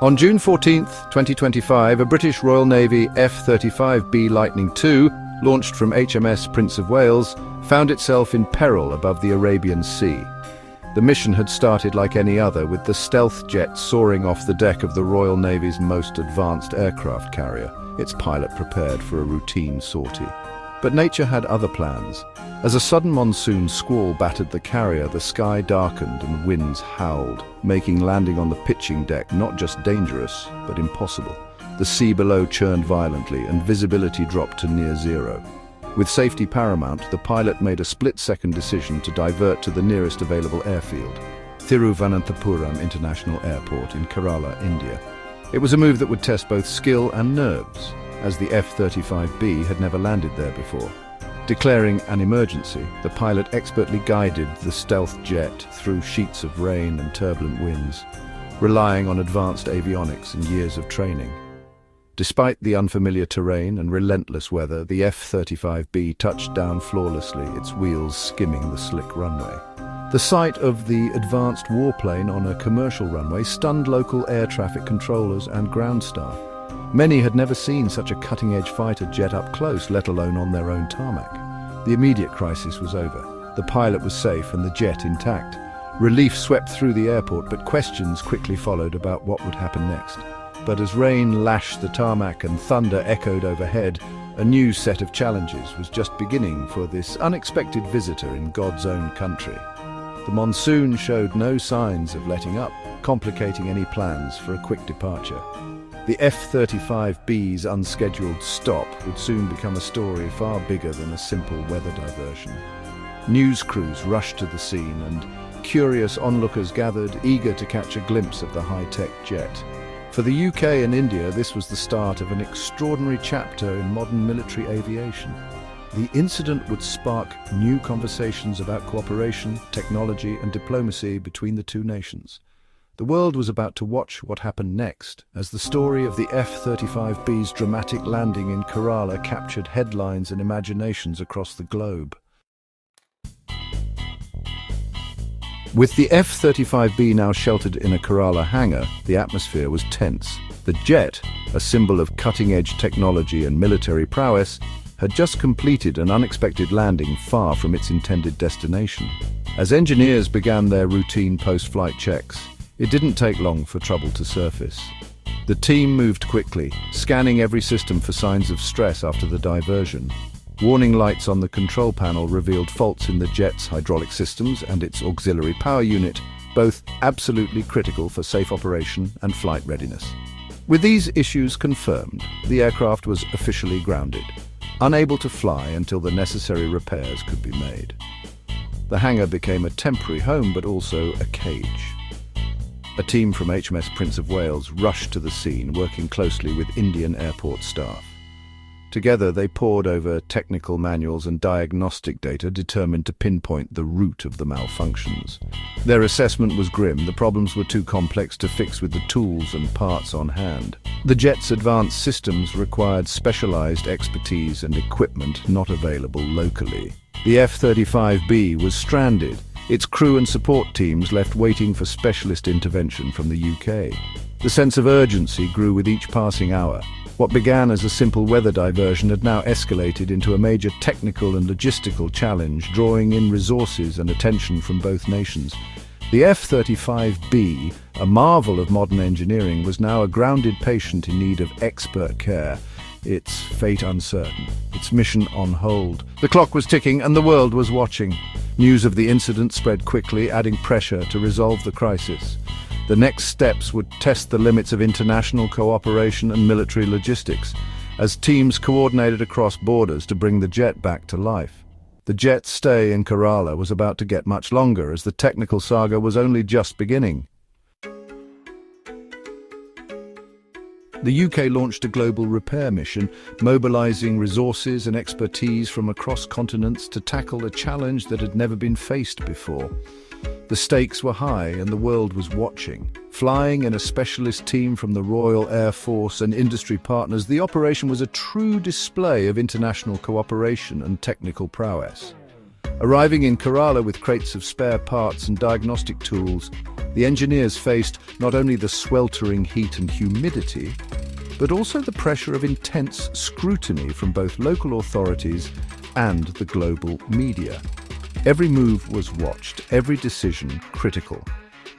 On June 14, 2025, a British Royal Navy F-35B Lightning II, launched from HMS Prince of Wales, found itself in peril above the Arabian Sea. The mission had started like any other, with the stealth jet soaring off the deck of the Royal Navy's most advanced aircraft carrier, its pilot prepared for a routine sortie. But nature had other plans. As a sudden monsoon squall battered the carrier, the sky darkened and winds howled, making landing on the pitching deck not just dangerous, but impossible. The sea below churned violently and visibility dropped to near zero. With safety paramount, the pilot made a split-second decision to divert to the nearest available airfield, Thiruvananthapuram International Airport in Kerala, India. It was a move that would test both skill and nerves, as the F-35B had never landed there before. Declaring an emergency, the pilot expertly guided the stealth jet through sheets of rain and turbulent winds, relying on advanced avionics and years of training. Despite the unfamiliar terrain and relentless weather, the F-35B touched down flawlessly, its wheels skimming the slick runway. The sight of the advanced warplane on a commercial runway stunned local air traffic controllers and ground staff. Many had never seen such a cutting-edge fighter jet up close, let alone on their own tarmac. The immediate crisis was over. The pilot was safe and the jet intact. Relief swept through the airport, but questions quickly followed about what would happen next. But as rain lashed the tarmac and thunder echoed overhead, a new set of challenges was just beginning for this unexpected visitor in God's own country. The monsoon showed no signs of letting up, complicating any plans for a quick departure. The F-35B's unscheduled stop would soon become a story far bigger than a simple weather diversion. News crews rushed to the scene and curious onlookers gathered, eager to catch a glimpse of the high-tech jet. For the UK and India, this was the start of an extraordinary chapter in modern military aviation. The incident would spark new conversations about cooperation, technology, and diplomacy between the two nations. The world was about to watch what happened next, as the story of the F-35B's dramatic landing in Kerala captured headlines and imaginations across the globe. With the F-35B now sheltered in a Kerala hangar, the atmosphere was tense. The jet, a symbol of cutting-edge technology and military prowess, had just completed an unexpected landing far from its intended destination. As engineers began their routine post-flight checks, it didn't take long for trouble to surface. The team moved quickly, scanning every system for signs of stress after the diversion. Warning lights on the control panel revealed faults in the jet's hydraulic systems and its auxiliary power unit, both absolutely critical for safe operation and flight readiness. With these issues confirmed, the aircraft was officially grounded, unable to fly until the necessary repairs could be made. The hangar became a temporary home, but also a cage. A team from HMS Prince of Wales rushed to the scene, working closely with Indian airport staff. Together, they pored over technical manuals and diagnostic data, determined to pinpoint the root of the malfunctions. Their assessment was grim. The problems were too complex to fix with the tools and parts on hand. The jet's advanced systems required specialized expertise and equipment not available locally. The F-35B was stranded, its crew and support teams left waiting for specialist intervention from the UK. The sense of urgency grew with each passing hour. What began as a simple weather diversion had now escalated into a major technical and logistical challenge, drawing in resources and attention from both nations. The F-35B, a marvel of modern engineering, was now a grounded patient in need of expert care, its fate uncertain, its mission on hold. The clock was ticking and the world was watching. News of the incident spread quickly, adding pressure to resolve the crisis. The next steps would test the limits of international cooperation and military logistics, as teams coordinated across borders to bring the jet back to life. The jet's stay in Kerala was about to get much longer, as the technical saga was only just beginning. The UK launched a global repair mission, mobilizing resources and expertise from across continents to tackle a challenge that had never been faced before. The stakes were high and the world was watching. Flying in a specialist team from the Royal Air Force and industry partners, the operation was a true display of international cooperation and technical prowess. Arriving in Kerala with crates of spare parts and diagnostic tools, the engineers faced not only the sweltering heat and humidity, but also the pressure of intense scrutiny from both local authorities and the global media. Every move was watched, every decision critical.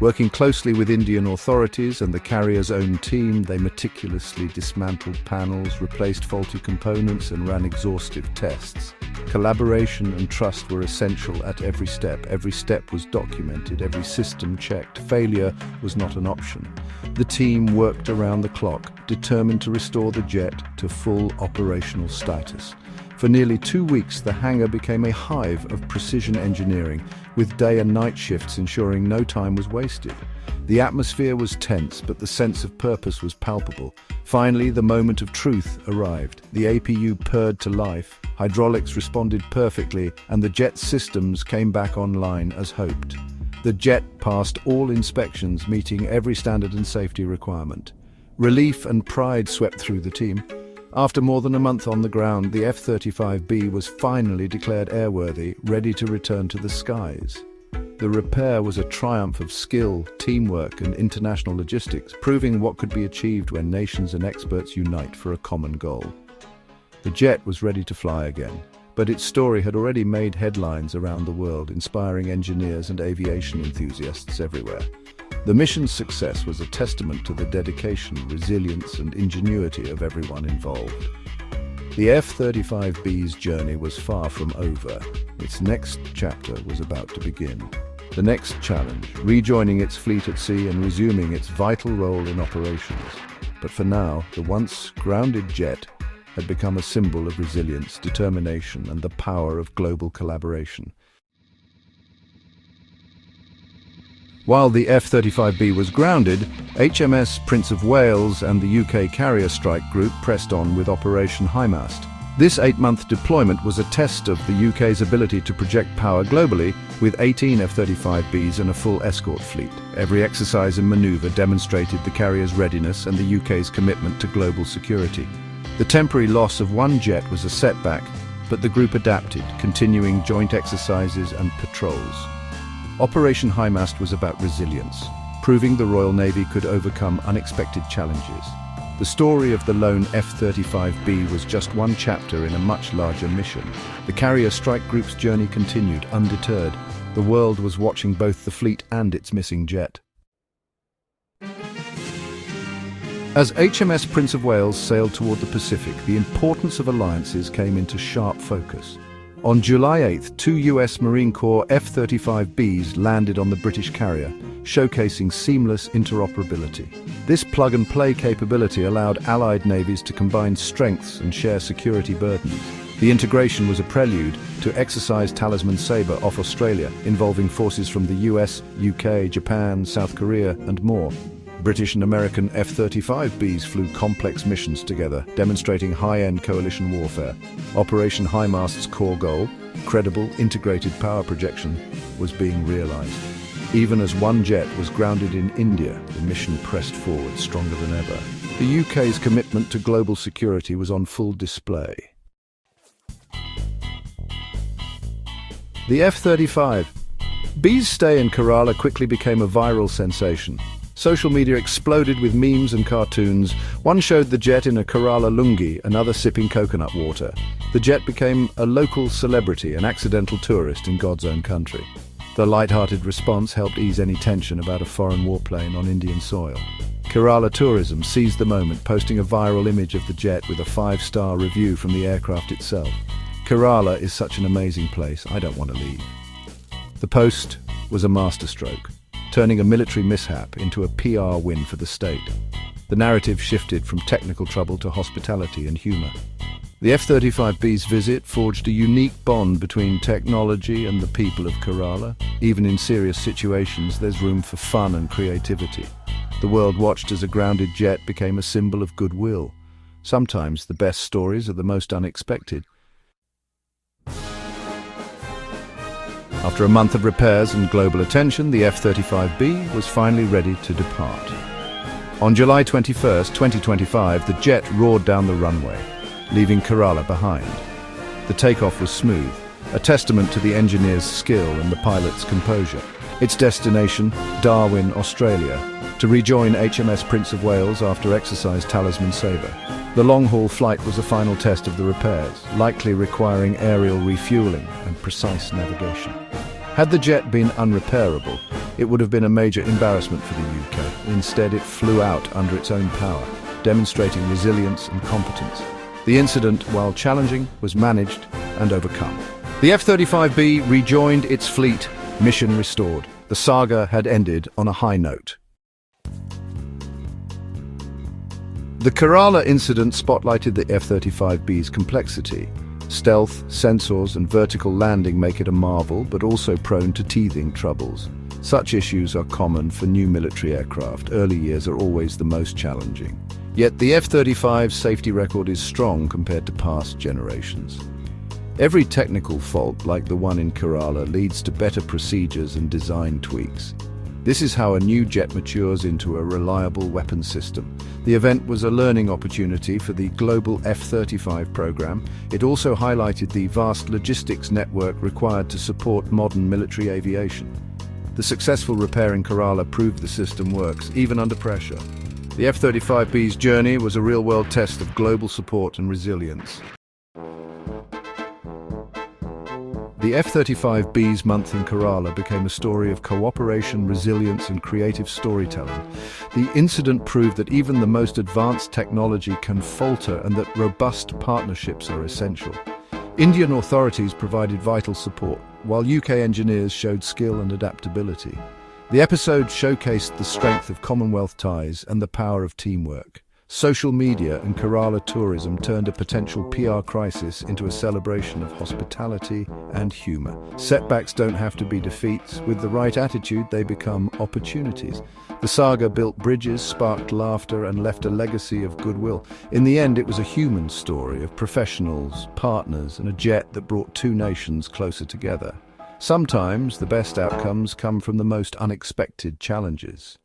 Working closely with Indian authorities and the carrier's own team, they meticulously dismantled panels, replaced faulty components, and ran exhaustive tests. Collaboration and trust were essential at every step. Every step was documented, every system checked. Failure was not an option. The team worked around the clock, determined to restore the jet to full operational status. For nearly 2 weeks, the hangar became a hive of precision engineering, with day and night shifts ensuring no time was wasted. The atmosphere was tense, but the sense of purpose was palpable. Finally, the moment of truth arrived. The APU purred to life, hydraulics responded perfectly, and the jet systems came back online as hoped. The jet passed all inspections, meeting every standard and safety requirement. Relief and pride swept through the team. After more than a month on the ground, the F-35B was finally declared airworthy, ready to return to the skies. The repair was a triumph of skill, teamwork, and international logistics, proving what could be achieved when nations and experts unite for a common goal. The jet was ready to fly again, but its story had already made headlines around the world, inspiring engineers and aviation enthusiasts everywhere. The mission's success was a testament to the dedication, resilience, and ingenuity of everyone involved. The F-35B's journey was far from over. Its next chapter was about to begin. The next challenge, rejoining its fleet at sea and resuming its vital role in operations. But for now, the once grounded jet had become a symbol of resilience, determination, and the power of global collaboration. While the F-35B was grounded, HMS Prince of Wales and the UK Carrier Strike Group pressed on with Operation Highmast. This 8-month deployment was a test of the UK's ability to project power globally, with 18 F-35Bs and a full escort fleet. Every exercise and manoeuvre demonstrated the carrier's readiness and the UK's commitment to global security. The temporary loss of one jet was a setback, but the group adapted, continuing joint exercises and patrols. Operation Highmast was about resilience, proving the Royal Navy could overcome unexpected challenges. The story of the lone F-35B was just one chapter in a much larger mission. The Carrier Strike Group's journey continued, undeterred. The world was watching both the fleet and its missing jet. As HMS Prince of Wales sailed toward the Pacific, the importance of alliances came into sharp focus. On July 8th, 2 US Marine Corps F-35Bs landed on the British carrier, showcasing seamless interoperability. This plug-and-play capability allowed Allied navies to combine strengths and share security burdens. The integration was a prelude to Exercise Talisman Sabre off Australia, involving forces from the US, UK, Japan, South Korea, and more. British and American F-35Bs flew complex missions together, demonstrating high-end coalition warfare. Operation Highmast's core goal, credible, integrated power projection, was being realized. Even as one jet was grounded in India, the mission pressed forward stronger than ever. The UK's commitment to global security was on full display. The F-35B's stay in Kerala quickly became a viral sensation. Social media exploded with memes and cartoons. One showed the jet in a Kerala lungi, another sipping coconut water. The jet became a local celebrity, an accidental tourist in God's own country. The light-hearted response helped ease any tension about a foreign warplane on Indian soil. Kerala Tourism seized the moment, posting a viral image of the jet with a 5-star review from the aircraft itself. Kerala is such an amazing place, I don't want to leave. The post was a masterstroke, turning a military mishap into a PR win for the state. The narrative shifted from technical trouble to hospitality and humor. The F-35B's visit forged a unique bond between technology and the people of Kerala. Even in serious situations, there's room for fun and creativity. The world watched as a grounded jet became a symbol of goodwill. Sometimes the best stories are the most unexpected. After a month of repairs and global attention, the F-35B was finally ready to depart. On July 21, 2025, the jet roared down the runway, leaving Kerala behind. The takeoff was smooth, a testament to the engineer's skill and the pilot's composure. Its destination, Darwin, Australia, to rejoin HMS Prince of Wales after exercise Talisman Sabre. The long-haul flight was a final test of the repairs, likely requiring aerial refueling and precise navigation. Had the jet been unrepairable, it would have been a major embarrassment for the UK. Instead, it flew out under its own power, demonstrating resilience and competence. The incident, while challenging, was managed and overcome. The F-35B rejoined its fleet, mission restored. The saga had ended on a high note. The Kerala incident spotlighted the F-35B's complexity. Stealth, sensors and vertical landing make it a marvel, but also prone to teething troubles. Such issues are common for new military aircraft. Early years are always the most challenging. Yet the F-35's safety record is strong compared to past generations. Every technical fault, like the one in Kerala, leads to better procedures and design tweaks. This is how a new jet matures into a reliable weapon system. The event was a learning opportunity for the global F-35 program. It also highlighted the vast logistics network required to support modern military aviation. The successful repair in Kerala proved the system works, even under pressure. The F-35B's journey was a real-world test of global support and resilience. The F-35B's month in Kerala became a story of cooperation, resilience and creative storytelling. The incident proved that even the most advanced technology can falter and that robust partnerships are essential. Indian authorities provided vital support, while UK engineers showed skill and adaptability. The episode showcased the strength of Commonwealth ties and the power of teamwork. Social media and Kerala tourism turned a potential PR crisis into a celebration of hospitality and humour. Setbacks don't have to be defeats. With the right attitude, they become opportunities. The saga built bridges, sparked laughter, and left a legacy of goodwill. In the end, it was a human story of professionals, partners, and a jet that brought two nations closer together. Sometimes the best outcomes come from the most unexpected challenges.